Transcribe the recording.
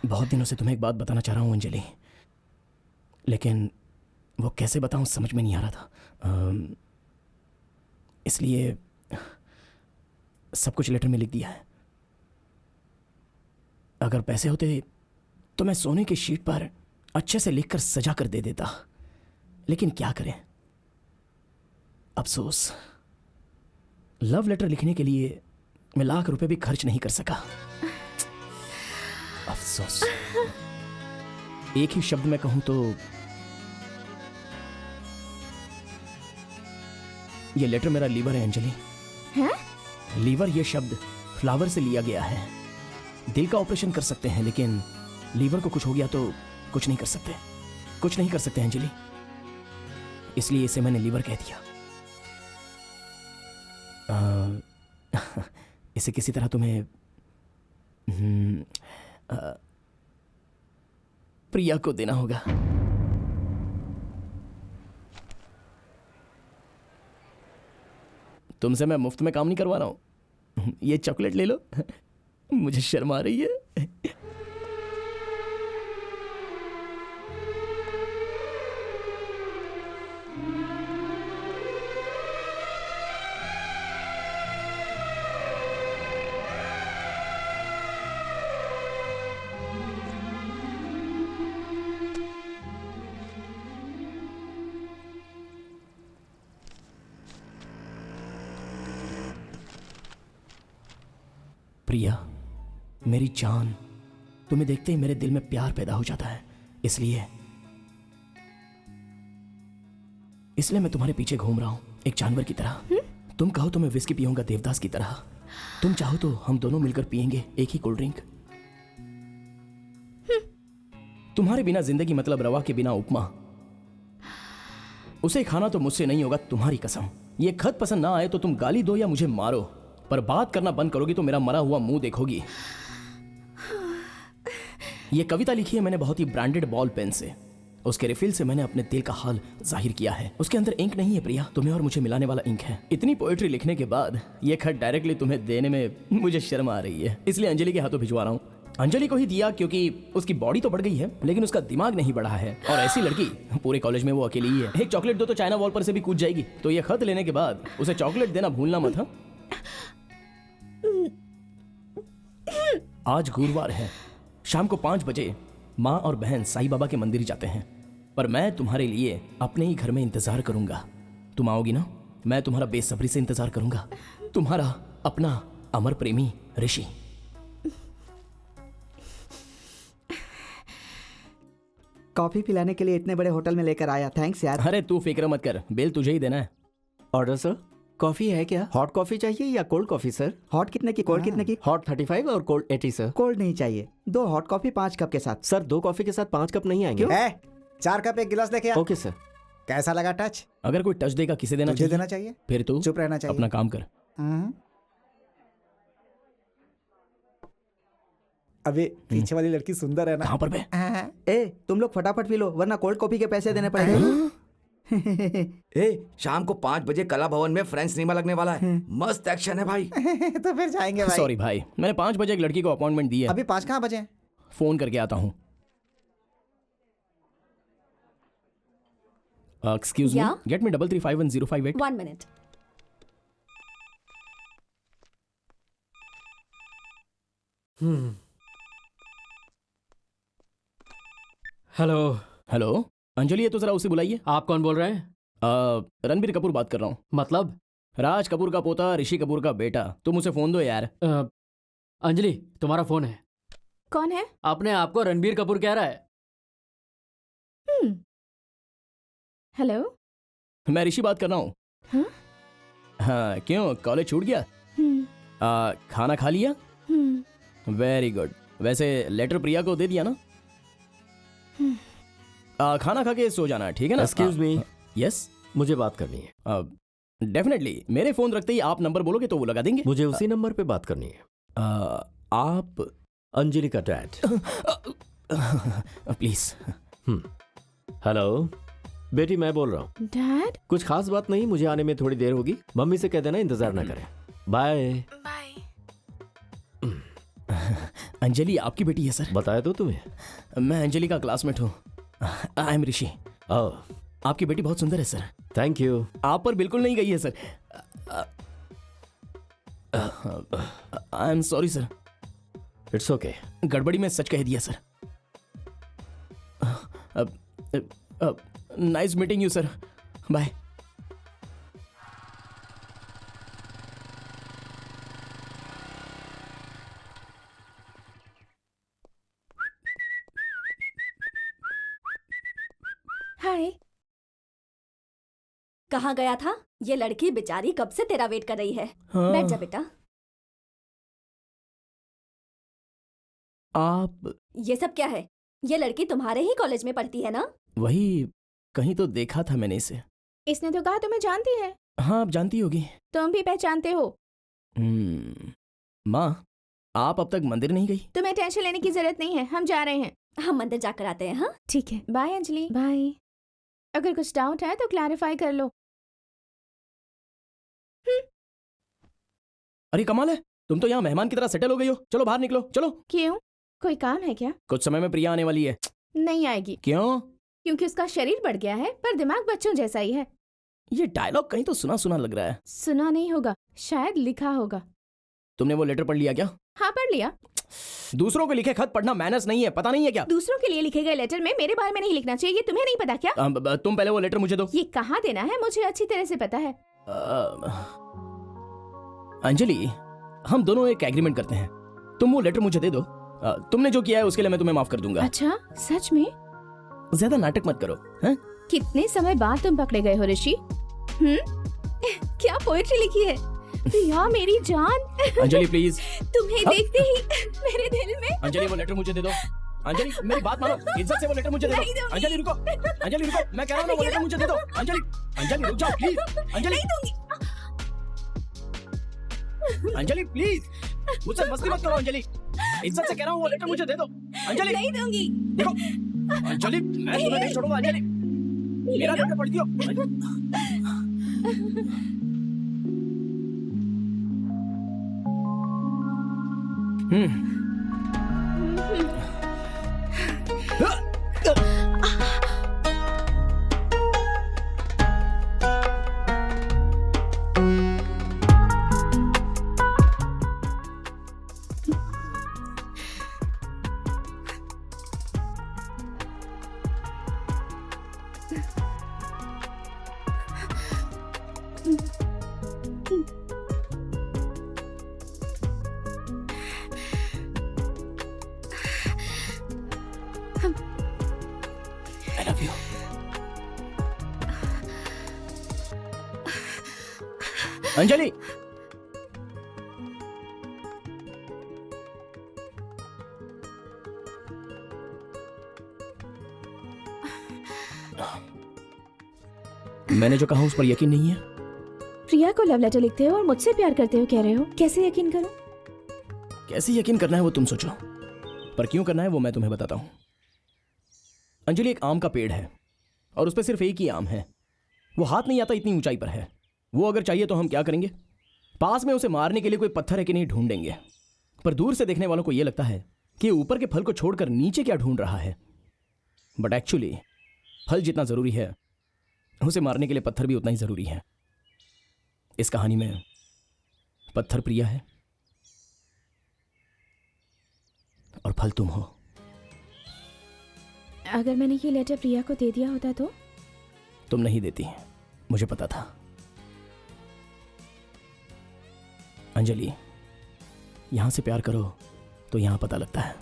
बहुत दिनों से तुम्हें एक बात बताना चाह रहा हूँ अंजलि, लेकिन वो कैसे बताऊँ समझ में नहीं आ रहा था, इसलिए सब कुछ लेटर में लिख दिया है। अगर पैसे होते तो मैं सोने की शीट पर अच्छे से लिखकर सजा कर दे देता, लेकिन क्या करें, अफसोस। लव लेटर लिखने के लिए मैं लाख रुपए भी खर्च नहीं कर सका, अफसोस। एक ही शब्द में कहूं तो ये लेटर मेरा लीवर है अंजलि। हैं? लीवर ये शब्द फ्लावर से लिया गया है। दिल का ऑपरेशन कर सकते हैं, लेकिन लीवर को कुछ हो गया तो कुछ नहीं कर सकते, कुछ नहीं कर सकते अंजलि, इसलिए इसे मैंने लीवर कह दिया। इसे किसी तरह तुम्हें प्रिया को देना होगा। तुमसे मैं मुफ्त में काम नहीं करवा रहा हूं। ये चॉकलेट ले लो। मुझे शर्म आ रही है। प्रिया, मेरी जान, तुम्हें देखते ही मेरे दिल में प्यार पैदा हो जाता है, इसलिए मैं तुम्हारे पीछे घूम रहा हूं एक जानवर की तरह। तुम कहो तो मैं विस्की पीऊंगा देवदास की तरह, तुम चाहो तो हम दोनों मिलकर पिएंगे एक ही कोल्ड ड्रिंक। तुम्हारे बिना जिंदगी मतलब रवा के बिना उपमा। उसे खाना तो मुझसे नहीं होगा, तुम्हारी कसम। ये खत पसंद ना आए तो तुम गाली दो या मुझे मारो, पर बात करना बंद करोगी तो मेरा मरा हुआ मुंह देखोगी। ये कविता लिखी है मैंने बहुत ही ब्रांडेड बॉल पेन से। उसके रिफिल से मैंने अपने दिल का हाल जाहिर किया है। उसके अंदर इंक नहीं है प्रिया, तुम्हें और मुझे मिलाने वाला इंक है। इतनी पोएट्री लिखने के बाद ये खत डायरेक्टली तुम्हें देने में मुझे शर्म आ रही है, इसलिए अंजलि के हाथों भिजवा रहा हूँ। अंजलि को ही दिया क्योंकि उसकी बॉडी तो बढ़ गई है, लेकिन उसका दिमाग नहीं बढ़ा है, और ऐसी लड़की पूरे कॉलेज में वो अकेली ही है। एक चॉकलेट दो तो चाइना वॉल पर से भी कूद जाएगी, तो ये खत लेने के बाद उसे चॉकलेट देना भूलना मत। हाँ, आज गुरुवार है, शाम को 5 बजे माँ और बहन साईं बाबा के मंदिर जाते हैं, पर मैं तुम्हारे लिए अपने ही घर में इंतजार करूंगा। तुम आओगी ना? मैं तुम्हारा बेसब्री से इंतजार करूंगा। तुम्हारा अपना अमर प्रेमी ऋषि। कॉफी पिलाने के लिए इतने बड़े होटल में लेकर आया, थैंक्स यार। अरे तू फिक्र मत कर, बिल तुझे ही देना है। Order sir. कॉफी है क्या? हॉट कॉफी चाहिए या कोल्ड कॉफी सर? हॉट कितने की, कोल्ड कितने की? हॉट 35 और कोल्ड 80 सर। कोल्ड नहीं चाहिए, 2 हॉट कॉफी 5 कप के साथ। सर 2 कॉफी के साथ 5 कप नहीं आएंगे। 4 कप 1 गिलास लेके आ। Okay sir. कैसा लगा टच? अगर कोई टच देगा किसे देना तुझे चाहिए? देना चाहिए। फिर तू चुप रहना चाहिए। अपना काम कर। अबे पीछे वाली लड़की सुंदर है ना? कहाँ पर बे? ए तुम लोग फटाफट पी लो, वरना कोल्ड कॉफी के पैसे देने पड़ेंगे। ए, शाम को 5 बजे कला भवन में फ्रेंच सिनेमा लगने वाला है। मस्त एक्शन है भाई। तो फिर जाएंगे भाई। सॉरी भाई, मैंने 5 बजे एक लड़की को अपॉइंटमेंट दी है। अभी 5 कहाँ बजे? फोन करके आता हूँ। Excuse me, Yeah? Get me 335105 1 minute. Hello. Hello Anjali, ये तो जरा उसे बुलाइए। आप कौन बोल रहे हैं? रणबीर कपूर बात कर रहा हूँ। मतलब? राज कपूर का पोता, ऋषि कपूर का बेटा। तुम उसे फोन दो यार। अंजलि तुम्हारा फोन है। कौन है? अपने आप को रणबीर कपूर कह रहा है। हेलो। मैं ऋषि बात कर रहा हूँ। हाँ? हाँ, क्यों कॉलेज छूट गया? खाना खा लिया? Very good. वैसे लेटर प्रिया को दे दिया ना? खाना खा के सो जाना, ठीक है ना? Excuse me. यस, मुझे बात करनी है। डेफिनेटली। मेरे फोन रखते ही आप नंबर बोलोगे तो वो लगा देंगे। मुझे उसी नंबर पे बात करनी है। आप अंजलि का डैड। प्लीज। हेलो बेटी, मैं बोल रहा हूँ। डैड? कुछ खास बात नहीं, मुझे आने में थोड़ी देर होगी। मम्मी से कह देना इंतजार ना करें। बाय। बाय। अंजलि आपकी बेटी है सर। बताया तो तुम्हें। मैं अंजलि का क्लासमेट हूँ। आई एम ऋषि। ओह आपकी बेटी बहुत सुंदर है सर। Thank you. आप पर बिल्कुल नहीं गई है sir. I am sorry sir. It's okay. गड़बड़ी में सच कह दिया sir. Nice meeting you sir. Bye. Hi. कहाँ गया था? ये लड़की बेचारी कब से तेरा वेट कर रही है। हाँ। बैठ जा बेटा। आप ये सब क्या है? ये लड़की तुम्हारे ही कॉलेज में पढ़ती है ना? वही कहीं तो देखा था मैंने इसे। इसने तो कहा तुम्हें जानती है। हाँ आप जानती होगी। तुम भी पहचानते हो। माँ आप अब तक मंदिर नहीं गई? तुम्हें टेंशन लेने की जरूरत नहीं है, हम जा रहे हैं। हम मंदिर जाकर आते हैं। हाँ ठीक है, बाय अंजलि। बाय। अगर कुछ डाउट है तो क्लैरिफाई कर लो। अरे कमाल है, तुम तो यहाँ मेहमान की तरह सेटल हो गई हो। चलो बाहर निकलो, चलो। क्यों, कोई काम है क्या? कुछ समय में प्रिया आने वाली है। नहीं आएगी। क्यों? क्योंकि उसका शरीर बढ़ गया है पर दिमाग बच्चों जैसा ही है। ये डायलॉग कहीं तो सुना सुना लग रहा है। सुना नहीं होगा, शायद लिखा होगा। तुमने वो लेटर पढ़ लिया क्या? हाँ पढ़ लिया। दूसरों को लिखे खत पढ़ना मैनर्स नहीं है, पता नहीं है क्या? दूसरों के लिए लिखे गए लेटर में मेरे बारे में नहीं लिखना चाहिए, ये तुम्हें नहीं पता क्या? तुम पहले वो लेटर मुझे दो। ये कहाँ देना है मुझे अच्छी तरह से पता है। अंजलि हम दोनों एक एग्रीमेंट करते हैं, तुम वो लेटर मुझे दे दो। तुमने जो किया है उसके लिए मैं तुम्हें माफ कर दूंगा। अच्छा सच में? ज्यादा नाटक मत करो। हैं? कितने समय बाद तुम पकड़े गए हो ऋषि? क्या पोएट्री लिखी है प्रिया मेरी जान। अंजलि प्लीज। तुम्हें देखते ही मेरे दिल में। अंजलि वो लेटर मुझे दे दो। अंजलि मेरी बात मानो, इज्जत से वो लेटर मुझे दे नहीं दो। दूंगी। अंजलि रुको, अंजलि रुको, मैं कह रहा हूँ ना वो लेटर मुझे दे दो। अंजलि अंजलि रुक जाओ प्लीज। अंजलि नहीं दूंगी। अंजलि प्लीज, मुझसे मस्ती मत करो। अंजलि इज्जत से कह रहा हूँ वो लेटर मुझे दे दो। अंजलि नहीं दूंगी। देखो अंजलि मैं तुम्हें नहीं छोड़ूंगा। अंजलि मेरा लेटर पढ़ती हो। I love you. अंजलि मैंने जो कहा उस पर यकीन नहीं है? प्रिया को लव लेटर लिखते हो और मुझसे प्यार करते हो कह रहे हो, कैसे यकीन करो? कैसे यकीन करना है वो तुम सोचो, पर क्यों करना है वो मैं तुम्हें बताता हूं। अंजलि एक आम का पेड़ है और उस पर सिर्फ एक ही आम है। वो हाथ नहीं आता इतनी ऊंचाई पर है। वो अगर चाहिए तो हम क्या करेंगे? पास में उसे मारने के लिए कोई पत्थर है कि नहीं ढूंढेंगे। पर दूर से देखने वालों को यह लगता है कि ऊपर के फल को छोड़कर नीचे क्या ढूंढ रहा है। बट एक्चुअली फल जितना जरूरी है उसे मारने के लिए पत्थर भी उतना ही जरूरी है। इस कहानी में पत्थर प्रिया है और फल तुम हो। अगर मैंने ये लेटर प्रिया को दे दिया होता तो? तुम नहीं देती, मुझे पता था। अंजलि, यहां से प्यार करो तो यहां पता लगता है।